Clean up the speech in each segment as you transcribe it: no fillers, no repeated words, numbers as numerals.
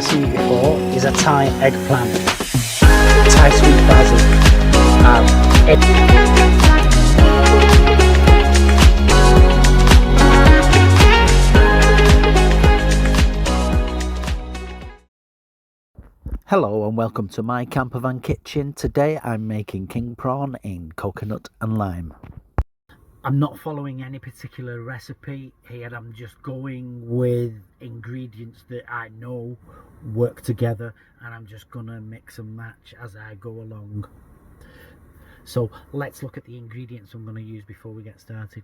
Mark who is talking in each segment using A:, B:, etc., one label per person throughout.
A: to you before is a Thai eggplant, Thai sweet basil, Hello and welcome to my campervan kitchen. Today I'm making king prawn in coconut and lime. I'm not following any particular recipe here, I'm just going with ingredients that I know work together and I'm just gonna mix and match as I go along. So let's look at the ingredients I'm going to use before we get started.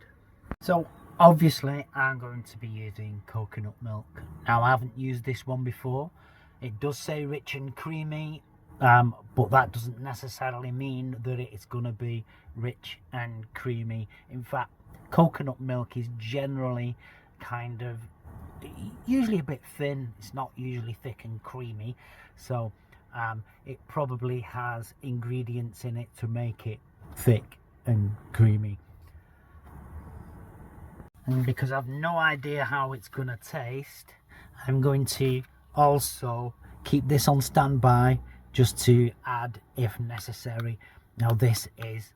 A: So obviously I'm going to be using coconut milk. Now I haven't used this one before. It does say rich and creamy, but that doesn't necessarily mean that it's going to be rich and creamy. In fact, coconut milk is generally kind of usually a bit thin. It's not usually thick and creamy, so it probably has ingredients in it to make it thick and creamy. And because I've no idea how it's going to taste, I'm going to also keep this on standby just to add if necessary. Now this is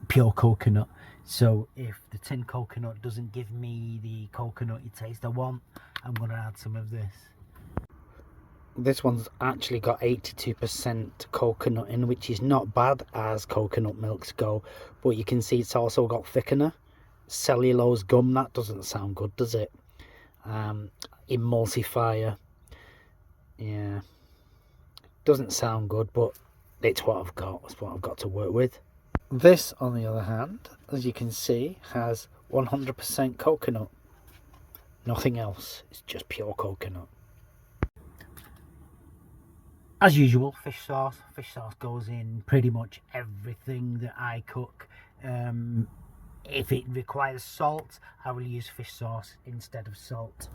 A: pure coconut, so if the tin coconut doesn't give me the coconutty taste I want, I'm going to add some of this. This one's actually got 82% coconut in, which is not bad as coconut milks go, but you can see it's also got thickener, cellulose gum. That doesn't sound good, does it? Emulsifier, yeah, doesn't sound good, but it's what I've got. It's what I've got to work with. This, on the other hand, as you can see, has 100% coconut, nothing else. It's just pure coconut. As usual, fish sauce. Fish sauce goes in pretty much everything that I cook. If it requires salt, I will use fish sauce instead of salt.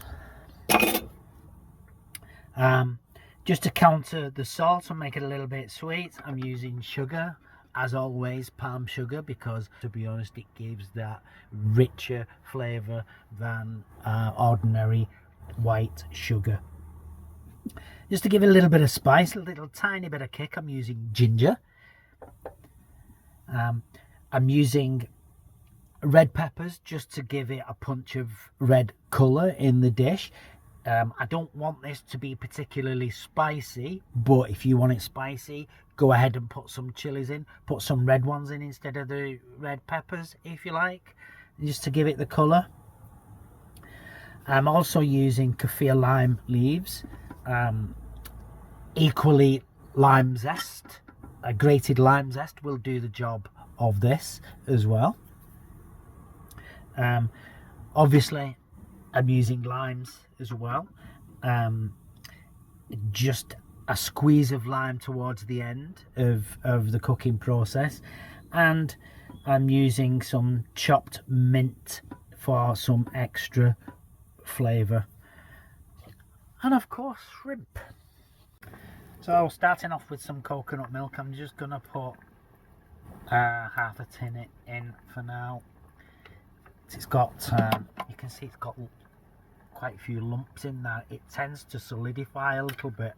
A: Just to counter the salt and make it a little bit sweet, I'm using sugar, as always palm sugar, because to be honest it gives that richer flavour than ordinary white sugar. Just to give it a little bit of spice, a little tiny bit of kick, I'm using ginger. I'm using red peppers just to give it a punch of red colour in the dish. I don't want this to be particularly spicy, but if you want it spicy, go ahead and put some chilies in. Put some red ones in instead of the red peppers if you like, just to give it the colour. I'm also using kaffir lime leaves, equally lime zest. A grated lime zest will do the job of this as well. Obviously I'm using limes as well, just a squeeze of lime towards the end of the cooking process, and I'm using some chopped mint for some extra flavour, and of course shrimp. So starting off with some coconut milk, I'm just going to put half a tin in for now. It's got, you can see it's got quite a few lumps in there. It tends to solidify a little bit.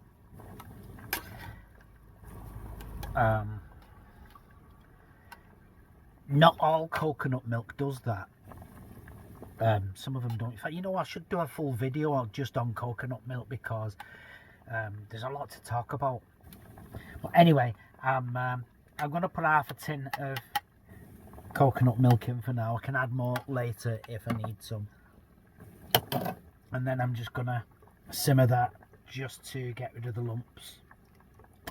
A: Not all coconut milk does that. Some of them don't. In fact, you know, I should do a full video just on coconut milk because there's a lot to talk about. But anyway, I'm going to put half a tin of coconut milk in for now. I can add more later if I need some. And then I'm just gonna simmer that just to get rid of the lumps.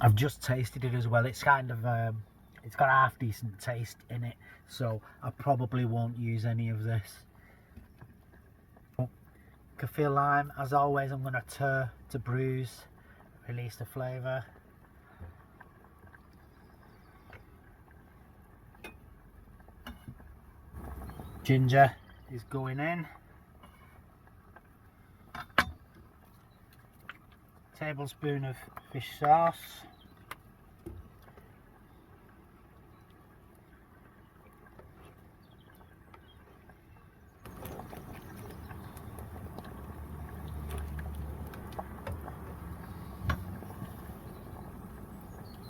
A: I've just tasted it as well. It's kind of it's got a half decent taste in it, so I probably won't use any of this. Kaffir lime, as always, I'm gonna stir to bruise, release the flavour. Ginger is going in. Tablespoon of fish sauce.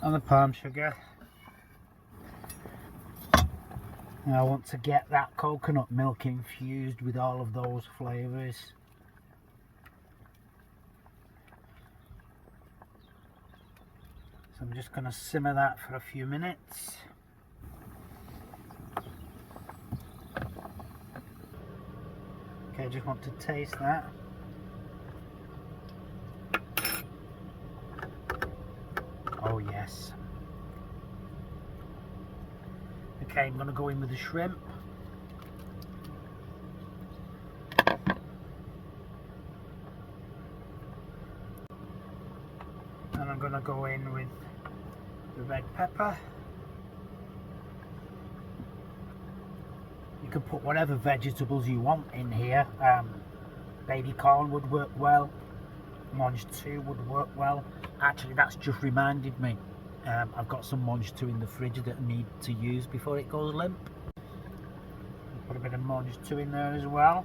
A: and the palm sugar. And I want to get that coconut milk infused with all of those flavours. So I'm just going to simmer that for a few minutes. Okay, I just want to taste that. Oh yes. Okay, I'm going to go in with the shrimp. And I'm going to go in with the red pepper. You can put whatever vegetables you want in here. Baby corn would work well. Mange 2 would work well. Actually, that's just reminded me. I've got some Mange 2 in the fridge that I need to use before it goes limp. Put a bit of Mange 2 in there as well.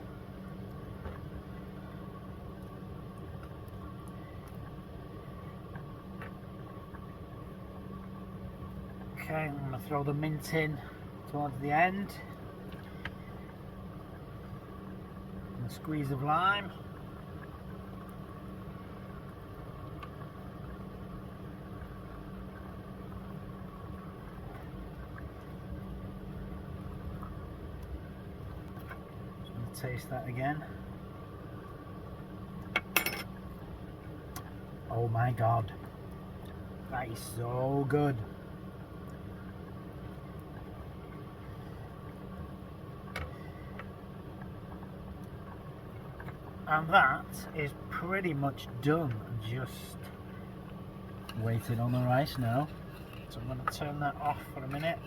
A: Okay, I'm going to throw the mint in towards the end. And a squeeze of lime. Taste that again. Oh my god, that is so good. And that is pretty much done. Just waiting on the rice now. So I'm going to turn that off for a minute.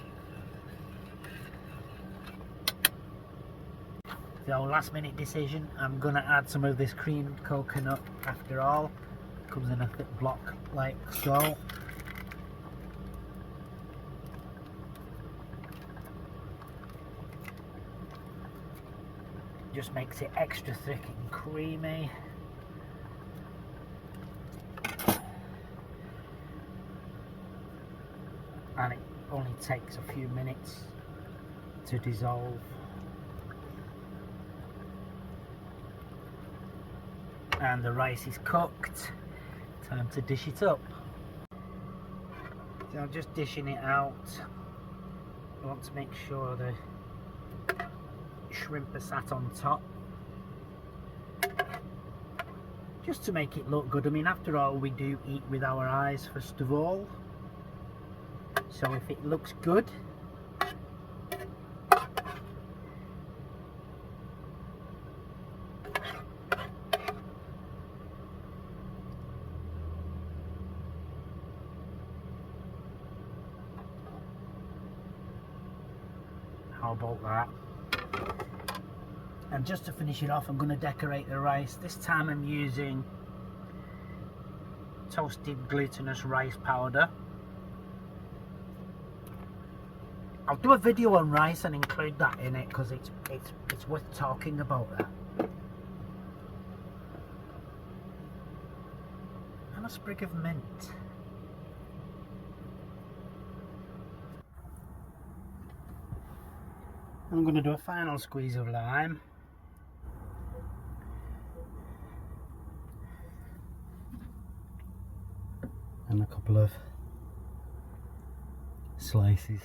A: So last minute decision, I'm going to add some of this creamed coconut after all. It comes in a thick block like so. Just makes it extra thick and creamy. And it only takes a few minutes to dissolve. And the rice is cooked. Time to dish it up. So I'm just dishing it out. I want to make sure the shrimp are sat on top, just to make it look good. I mean, after all, we do eat with our eyes first of all, so if it looks good, how about that? And just to finish it off, I'm going to decorate the rice. This time I'm using toasted glutinous rice powder. I'll do a video on rice and include that in it because it's worth talking about that. And a sprig of mint. I'm going to do a final squeeze of lime. And a couple of slices.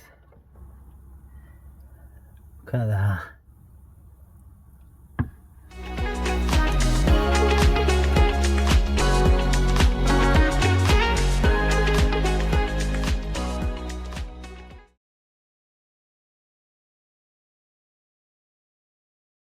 A: Look at that.